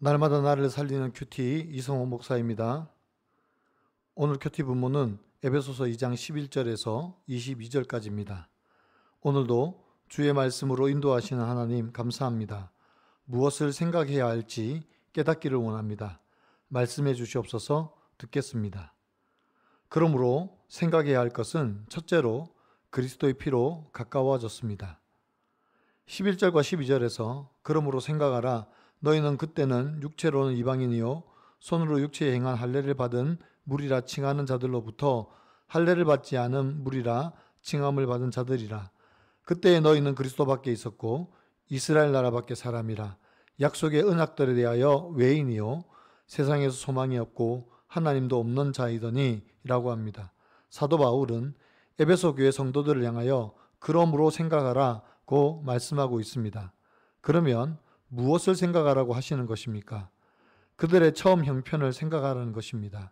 날마다 나를 살리는 큐티 이성호 목사입니다. 오늘 큐티 본문은 에베소서 2장 11절에서 22절까지입니다. 오늘도 주의 말씀으로 인도하시는 하나님 감사합니다. 무엇을 생각해야 할지 깨닫기를 원합니다. 말씀해 주시옵소서. 듣겠습니다. 그러므로 생각해야 할 것은 첫째로 그리스도의 피로 가까워졌습니다. 11절과 12절에서 그러므로 생각하라. 너희는 그때는 육체로는 이방인이요 손으로 육체에 행한 할례를 받은 무리라 칭하는 자들로부터 할례를 받지 않은 무리라 칭함을 받은 자들이라. 그때에 너희는 그리스도 밖에 있었고 이스라엘 나라 밖에 사람이라. 약속의 언약들에 대하여 외인이요 세상에서 소망이 없고 하나님도 없는 자이더니 라고 합니다. 사도 바울은 에베소 교회 성도들을 향하여 그러므로 생각하라고 말씀하고 있습니다. 그러면 무엇을 생각하라고 하시는 것입니까? 그들의 처음 형편을 생각하라는 것입니다.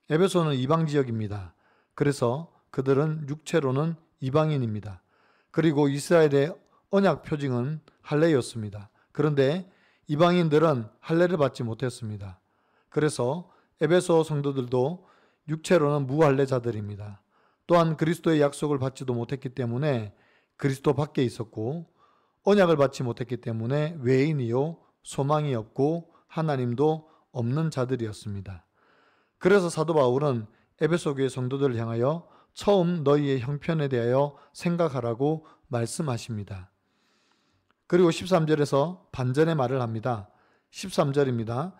에베소는 이방 지역입니다. 그래서 그들은 육체로는 이방인입니다. 그리고 이스라엘의 언약 표징은 할례였습니다. 그런데 이방인들은 할례를 받지 못했습니다. 그래서 에베소 성도들도 육체로는 무할례자들입니다. 또한 그리스도의 약속을 받지도 못했기 때문에 그리스도 밖에 있었고 언약을 받지 못했기 때문에 외인이요 소망이 없고 하나님도 없는 자들이었습니다. 그래서 사도 바울은 에베소 교회 성도들을 향하여 처음 너희의 형편에 대하여 생각하라고 말씀하십니다. 그리고 13절에서 반전의 말을 합니다. 13절입니다.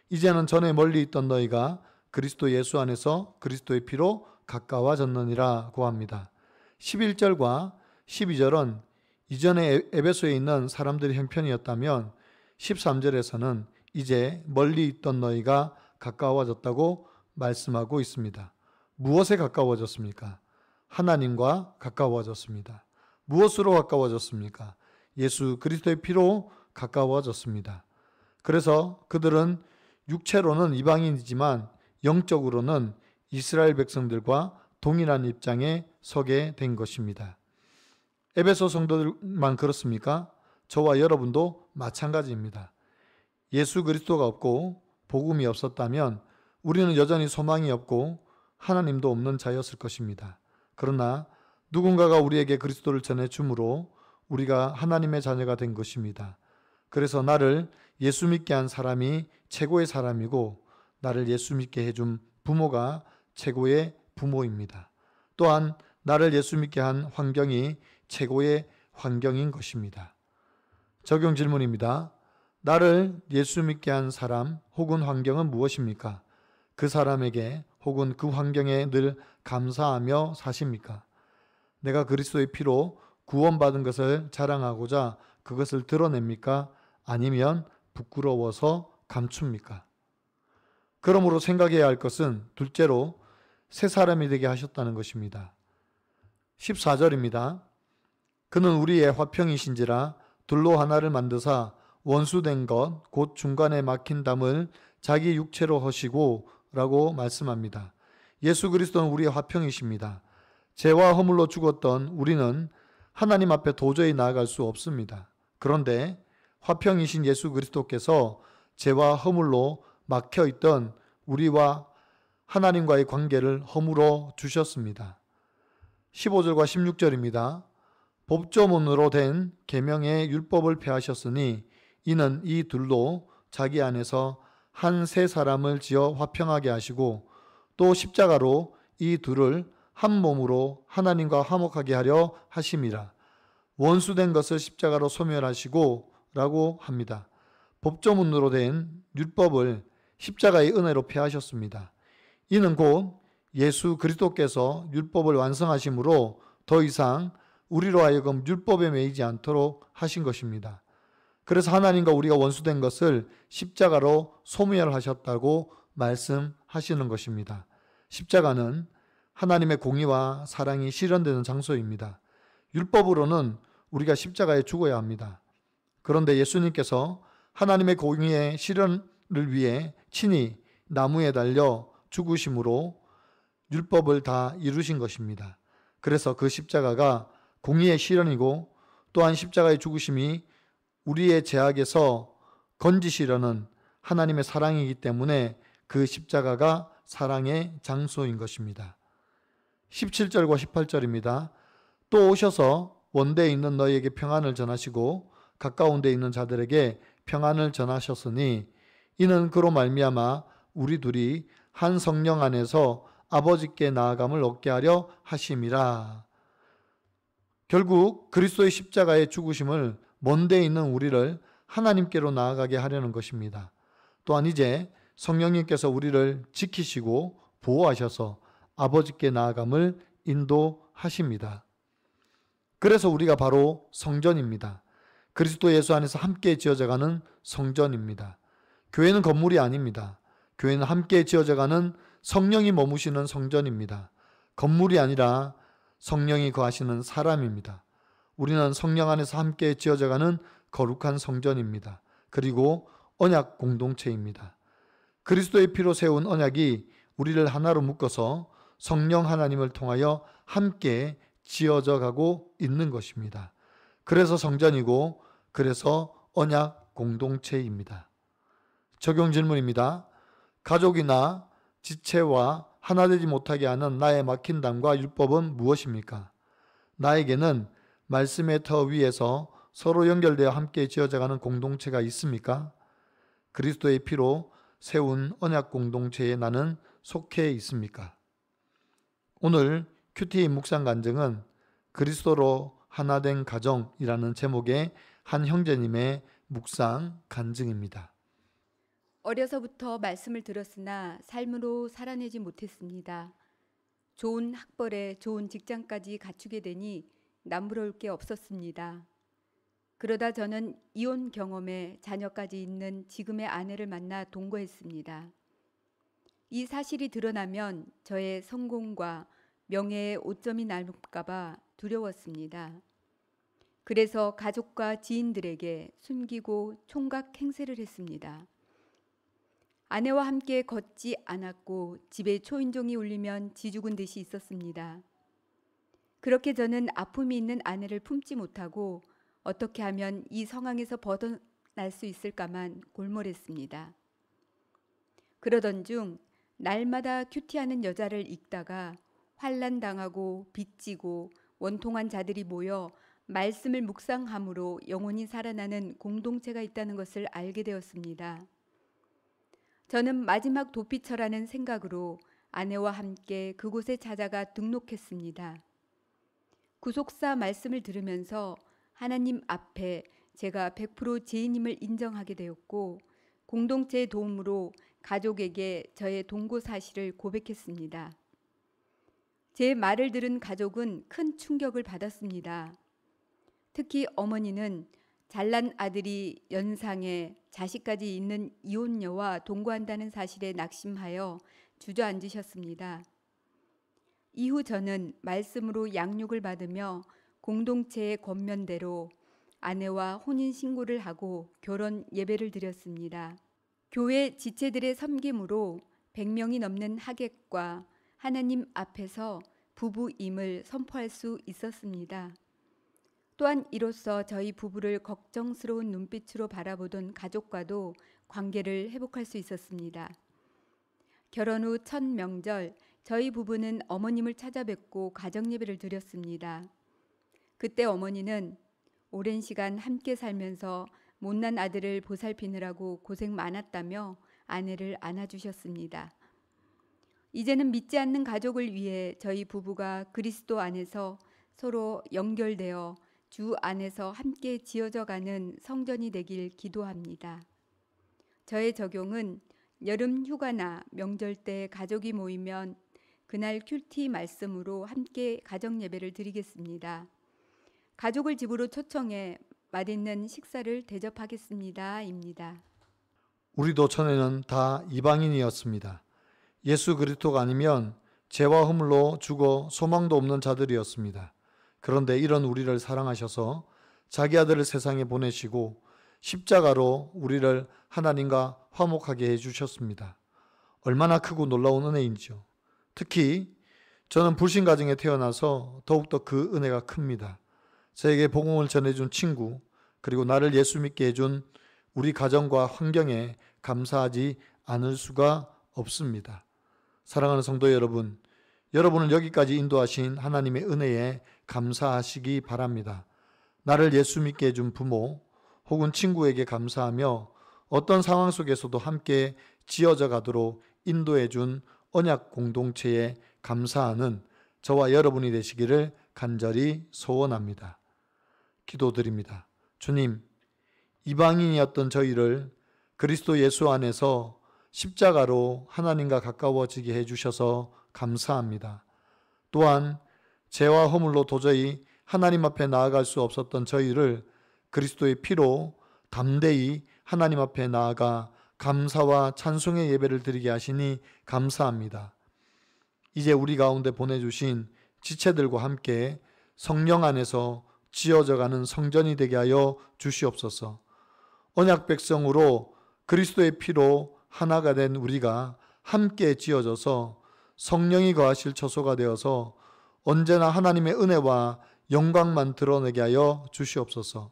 이제는 전에 멀리 있던 너희가 그리스도 예수 안에서 그리스도의 피로 가까워졌느니라고 합니다. 11절과 12절은 이전에 에베소에 있는 사람들의 형편이었다면 13절에서는 이제 멀리 있던 너희가 가까워졌다고 말씀하고 있습니다. 무엇에 가까워졌습니까? 하나님과 가까워졌습니다. 무엇으로 가까워졌습니까? 예수 그리스도의 피로 가까워졌습니다. 그래서 그들은 육체로는 이방인이지만 영적으로는 이스라엘 백성들과 동일한 입장에 서게 된 것입니다. 에베소 성도들만 그렇습니까? 저와 여러분도 마찬가지입니다. 예수 그리스도가 없고 복음이 없었다면 우리는 여전히 소망이 없고 하나님도 없는 자였을 것입니다. 그러나 누군가가 우리에게 그리스도를 전해줌으로 우리가 하나님의 자녀가 된 것입니다. 그래서 나를 예수 믿게 한 사람이 최고의 사람이고 나를 예수 믿게 해준 부모가 최고의 부모입니다. 또한 나를 예수 믿게 한 환경이 최고의 환경인 것입니다. 적용 질문입니다. 나를 예수 믿게 한 사람 혹은 환경은 무엇입니까? 그 사람에게 혹은 그 환경에 늘 감사하며 사십니까? 내가 그리스도의 피로 구원받은 것을 자랑하고자 그것을 드러냅니까? 아니면 부끄러워서 감춥니까? 그러므로 생각해야 할 것은 둘째로 새 사람이 되게 하셨다는 것입니다. 14절입니다. 그는 우리의 화평이신지라 둘로 하나를 만드사 원수된 것 곧 중간에 막힌 담을 자기 육체로 허시고 라고 말씀합니다. 예수 그리스도는 우리의 화평이십니다. 죄와 허물로 죽었던 우리는 하나님 앞에 도저히 나아갈 수 없습니다. 그런데 화평이신 예수 그리스도께서 죄와 허물로 막혀있던 우리와 하나님과의 관계를 허물어 주셨습니다. 15절과 16절입니다. 법조문으로 된 계명의 율법을 폐하셨으니 이는 이 둘로 자기 안에서 한 새 사람을 지어 화평하게 하시고 또 십자가로 이 둘을 한 몸으로 하나님과 화목하게 하려 하심이라. 원수된 것을 십자가로 소멸하시고 라고 합니다. 법조문으로 된 율법을 십자가의 은혜로 폐하셨습니다. 이는 곧 예수 그리스도께서 율법을 완성하심으로 더 이상 우리로 하여금 율법에 매이지 않도록 하신 것입니다. 그래서 하나님과 우리가 원수된 것을 십자가로 소멸하셨다고 말씀하시는 것입니다. 십자가는 하나님의 공의와 사랑이 실현되는 장소입니다. 율법으로는 우리가 십자가에 죽어야 합니다. 그런데 예수님께서 하나님의 공의의 실현을 위해 친히 나무에 달려 죽으심으로 율법을 다 이루신 것입니다. 그래서 그 십자가가 공의의 실현이고 또한 십자가의 죽으심이 우리의 죄악에서 건지시려는 하나님의 사랑이기 때문에 그 십자가가 사랑의 장소인 것입니다. 17절과 18절입니다. 또 오셔서 원대에 있는 너희에게 평안을 전하시고 가까운 데 있는 자들에게 평안을 전하셨으니 이는 그로 말미암아 우리 둘이 한 성령 안에서 아버지께 나아감을 얻게 하려 하심이라. 결국 그리스도의 십자가의 죽으심을 먼 데 있는 우리를 하나님께로 나아가게 하려는 것입니다. 또한 이제 성령님께서 우리를 지키시고 보호하셔서 아버지께 나아감을 인도하십니다. 그래서 우리가 바로 성전입니다. 그리스도 예수 안에서 함께 지어져가는 성전입니다. 교회는 건물이 아닙니다. 교회는 함께 지어져가는 성령이 머무시는 성전입니다. 건물이 아니라 성령이 거하시는 사람입니다. 우리는 성령 안에서 함께 지어져가는 거룩한 성전입니다. 그리고 언약 공동체입니다. 그리스도의 피로 세운 언약이 우리를 하나로 묶어서 성령 하나님을 통하여 함께 지어져 가고 있는 것입니다. 그래서 성전이고 그래서 언약 공동체입니다. 적용 질문입니다. 가족이나 지체와 하나 되지 못하게 하는 나의 막힌 담과 율법은 무엇입니까? 나에게는 말씀의 터 위에서 서로 연결되어 함께 지어져가는 공동체가 있습니까? 그리스도의 피로 세운 언약 공동체에 나는 속해 있습니까? 오늘 큐티 묵상 간증은 그리스도로 하나 된 가정이라는 제목의 한 형제님의 묵상 간증입니다. 어려서부터 말씀을 들었으나 삶으로 살아내지 못했습니다. 좋은 학벌에 좋은 직장까지 갖추게 되니 남부러울 게 없었습니다. 그러다 저는 이혼 경험에 자녀까지 있는 지금의 아내를 만나 동거했습니다. 이 사실이 드러나면 저의 성공과 명예에 오점이 날까 봐 두려웠습니다. 그래서 가족과 지인들에게 숨기고 총각 행세를 했습니다. 아내와 함께 걷지 않았고 집에 초인종이 울리면 지죽은 듯이 있었습니다. 그렇게 저는 아픔이 있는 아내를 품지 못하고 어떻게 하면 이 상황에서 벗어날 수 있을까만 골몰했습니다. 그러던 중 날마다 큐티하는 여자를 읽다가 환난당하고 빚지고 원통한 자들이 모여 말씀을 묵상함으로 영혼이 살아나는 공동체가 있다는 것을 알게 되었습니다. 저는 마지막 도피처라는 생각으로 아내와 함께 그곳에 찾아가 등록했습니다. 구속사 말씀을 들으면서 하나님 앞에 제가 100% 죄인임을 인정하게 되었고 공동체의 도움으로 가족에게 저의 동거 사실을 고백했습니다. 제 말을 들은 가족은 큰 충격을 받았습니다. 특히 어머니는 잘난 아들이 연상에 자식까지 있는 이혼녀와 동거한다는 사실에 낙심하여 주저앉으셨습니다. 이후 저는 말씀으로 양육을 받으며 공동체의 권면대로 아내와 혼인신고를 하고 결혼 예배를 드렸습니다. 교회 지체들의 섬김으로 100명이 넘는 하객과 하나님 앞에서 부부임을 선포할 수 있었습니다. 또한 이로써 저희 부부를 걱정스러운 눈빛으로 바라보던 가족과도 관계를 회복할 수 있었습니다. 결혼 후 첫 명절 저희 부부는 어머님을 찾아뵙고 가정예배를 드렸습니다. 그때 어머니는 오랜 시간 함께 살면서 못난 아들을 보살피느라고 고생 많았다며 아내를 안아주셨습니다. 이제는 믿지 않는 가족을 위해 저희 부부가 그리스도 안에서 서로 연결되어 주 안에서 함께 지어져가는 성전이 되길 기도합니다. 저의 적용은 여름 휴가나 명절 때 가족이 모이면 그날 큐티 말씀으로 함께 가정 예배를 드리겠습니다. 가족을 집으로 초청해 맛있는 식사를 대접하겠습니다. 입니다. 우리도 전에는 다 이방인이었습니다. 예수 그리스도가 아니면 죄와 허물로 죽어 소망도 없는 자들이었습니다. 그런데 이런 우리를 사랑하셔서 자기 아들을 세상에 보내시고 십자가로 우리를 하나님과 화목하게 해주셨습니다. 얼마나 크고 놀라운 은혜인지요. 특히 저는 불신 가정에 태어나서 더욱더 그 은혜가 큽니다. 저에게 복음을 전해준 친구, 그리고 나를 예수 믿게 해준 우리 가정과 환경에 감사하지 않을 수가 없습니다. 사랑하는 성도 여러분, 여러분을 여기까지 인도하신 하나님의 은혜에 감사하시기 바랍니다. 나를 예수 믿게 해준 부모 혹은 친구에게 감사하며 어떤 상황 속에서도 함께 지어져 가도록 인도해준 언약 공동체에 감사하는 저와 여러분이 되시기를 간절히 소원합니다. 기도드립니다. 주님, 이방인이었던 저희를 그리스도 예수 안에서 십자가로 하나님과 가까워지게 해주셔서 감사합니다. 또한 죄와 허물로 도저히 하나님 앞에 나아갈 수 없었던 저희를 그리스도의 피로 담대히 하나님 앞에 나아가 감사와 찬송의 예배를 드리게 하시니 감사합니다. 이제 우리 가운데 보내주신 지체들과 함께 성령 안에서 지어져가는 성전이 되게 하여 주시옵소서. 언약 백성으로 그리스도의 피로 하나가 된 우리가 함께 지어져서 성령이 거하실 처소가 되어서 언제나 하나님의 은혜와 영광만 드러내게 하여 주시옵소서.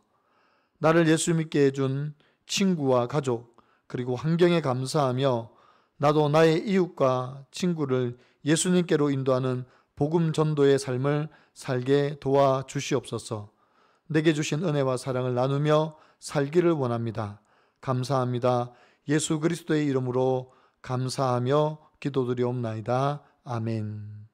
나를 예수 믿게 해준 친구와 가족 그리고 환경에 감사하며 나도 나의 이웃과 친구를 예수님께로 인도하는 복음 전도의 삶을 살게 도와 주시옵소서. 내게 주신 은혜와 사랑을 나누며 살기를 원합니다. 감사합니다. 예수 그리스도의 이름으로 감사하며 기도드리옵나이다. 아멘.